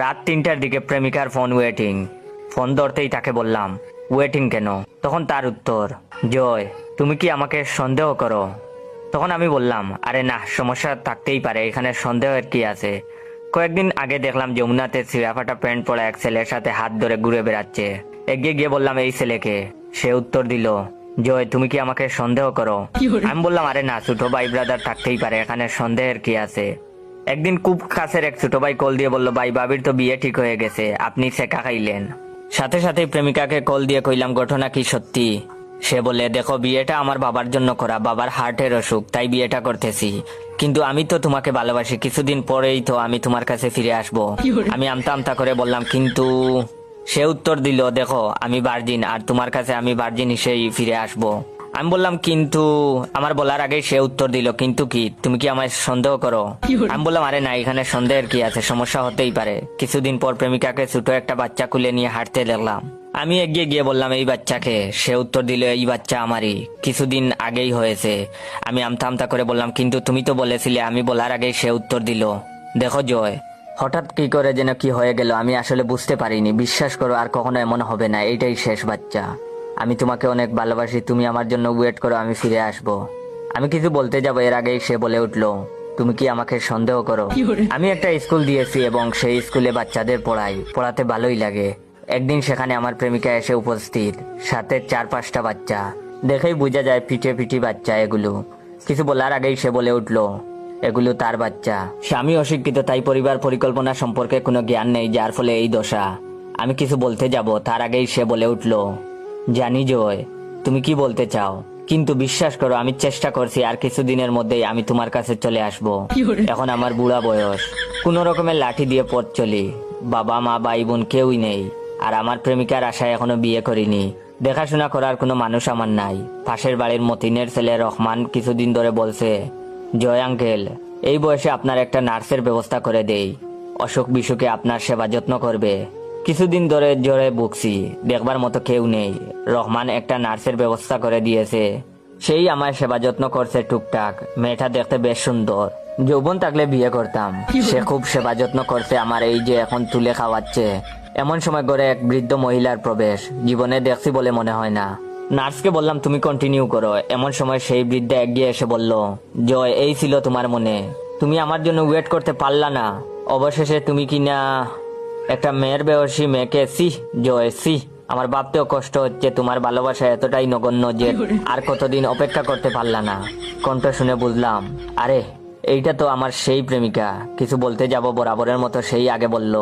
রাত 3টার দিকে প্রেমিকার ফোন ওয়েটিং। ফোন ধরতেই তাকে বললাম, ওয়েটিং কেন? তখন তার উত্তর, জয় তুমি কি আমাকে সন্দেহ করো? তখন আমি বললাম, আরে না, সমস্যা থাকতেই পারে, এখানে সন্দেহের কি আছে? কয়েকদিন আগে দেখলাম যমুনাতে ছিঁড়া ফাটা প্যান্ট পরা এক ছেলের সাথে হাত ধরে ঘুরে বেড়াচ্ছে। এগিয়ে গিয়ে বললাম, এই ছেলেকে। সে উত্তর দিল, জয় তুমি কি আমাকে সন্দেহ করো? আমি বললাম, আরে না, ছোট ভাই ব্রাদার থাকতেই পারে, এখানে সন্দেহের কি আছে? একদিন খুব কাছের এক ছোট ভাই কল দিয়ে বলল, ভাই ভাবির তো বিয়ে ঠিক হয়ে গেছে, আপনি শেখা খাইলেন। সাথে সাথেই প্রেমিকাকে কল দিয়ে কইলাম, ঘটনা কি সত্যি? সে বলে, দেখো বিয়েটা আমার বাবার জন্য করা, বাবার হার্টের অসুখ, তাই বিয়েটা করতেছি। কিন্তু আমি তো তোমাকে ভালোবাসি, কিছুদিন পরেই তো আমি তোমার কাছে ফিরে আসব। আমি আমতা আমতা করে বললাম, কিন্তু? সে উত্তর দিল, দেখো আমি ভার্জিন, আর তোমার কাছে আমি ভার্জিন হিসেবেই ফিরে আসব। আমি বললাম, কিন্তু? আমার বলার আগে সে উত্তর দিল, কিন্তু কি? তুমি কি আমায় সন্দেহ করো? আমি বললাম, আরে না, এখানে সন্দেহের কি আছে? সমস্যা হতেই পারে। কিছুদিন পর প্রেমিকাকে ছোট একটা বাচ্চা কুলে নিয়ে হাঁটতে দেখলাম। আমি এগিয়ে গিয়ে বললাম, এই বাচ্চাকে? সে উত্তর দিল, এই বাচ্চা আমারই, কিছুদিন আগেই হয়েছে। আমি আমতা আমতা করে বললাম, কিন্তু তুমি তো বলেছিলে। আমি বলার আগেই সে উত্তর দিল, দেখো জয়, হঠাৎ কি করে যেন কি হয়ে গেল আমি আসলে বুঝতে পারিনি। বিশ্বাস করো, আর কখনো এমন হবে না, এইটাই শেষ বাচ্চা। আমি তোমাকে অনেক ভালোবাসি, তুমি আমার জন্য ওয়েট করো, আমি ফিরে আসব। আমি কিছু বলতে যাব এর আগেই সে বলে উঠলো, তুমি কি আমাকে সন্দেহ করো? আমি একটা স্কুল দিয়েছি এবং সেই স্কুলে বাচ্চাদের পড়াই, পড়াতে ভালোই লাগে। একদিন সেখানে আমার প্রেমিকা এসে উপস্থিত, সাথে 4-5টা বাচ্চা। দেখেই বোঝা যায় পিঠে পিঠি বাচ্চা এগুলো। কিছু বলার আগেই সে বলে উঠলো, এগুলো তার বাচ্চা। স্বামী অশিক্ষিত, তাই পরিবার পরিকল্পনা সম্পর্কে কোনো জ্ঞান নেই, যার ফলে এই দশা। আমি কিছু বলতে যাব তার আগেই সে বলে উঠলো, জানি জয় তুমি কি বলতে চাও, কিন্তু বিশ্বাস করো আমি চেষ্টা করছি, আর কিছুদিনের মধ্যেই আমি তোমার কাছে চলে আসব। এখন আমার বুড়া বয়স, কোন রকমের লাঠি দিয়ে পথ চলি, বাবা মা ভাই বোন কেউই নেই, আর আমার প্রেমিকার আশায় এখনো বিয়ে করিনি। দেখাশোনা করার কোনো মানুষ আমার নাই। পাশের বাড়ির মতিনের ছেলে রহমান কিছুদিন ধরে বলছে, জয় আঙ্কেল, এই বয়সে আপনার একটা নার্সের ব্যবস্থা করে দেই, অসুখ বিসুখে আপনার সেবা যত্ন করবে। কিছুদিন ধরে জ্বরে ভুগছি, দেখবার মতো কেউ নেই। রহমান একটা নার্সের ব্যবস্থা করে দিয়েছে, সেই আমার সেবা যত্ন করছে টুকটাক। মেয়েটা দেখতে বেশ সুন্দর, যৌবন থাকলে বিয়ে করতাম। সে খুব সেবা যত্ন করছে আমার, এই যে এখন তুলে খাওয়াচ্ছে। এমন সময় ঘরে এক বৃদ্ধ মহিলার প্রবেশ, জীবনে দেখছি বলে মনে হয় না। নার্সকে বললাম, তুমি কন্টিনিউ করো। এমন সময় সেই বৃদ্ধা এগিয়ে এসে বলল, জয় এই ছিল তোমার মনে, তুমি আমার জন্য ওয়েট করতে পারলা না, অবশেষে তুমি কিনা একটা মেয়ের বয়সী মেয়েকে। জয় আমার ভাবতেও কষ্ট হচ্ছে, তোমার ভালোবাসা এতটাই নগণ্য যে আর কতদিন অপেক্ষা করতে পারলা না। কণ্ঠ শুনে বুঝলাম, আরে এইটা তো আমার সেই প্রেমিকা। কিছু বলতে যাব বরাবরের মতো সেই আগে বলল,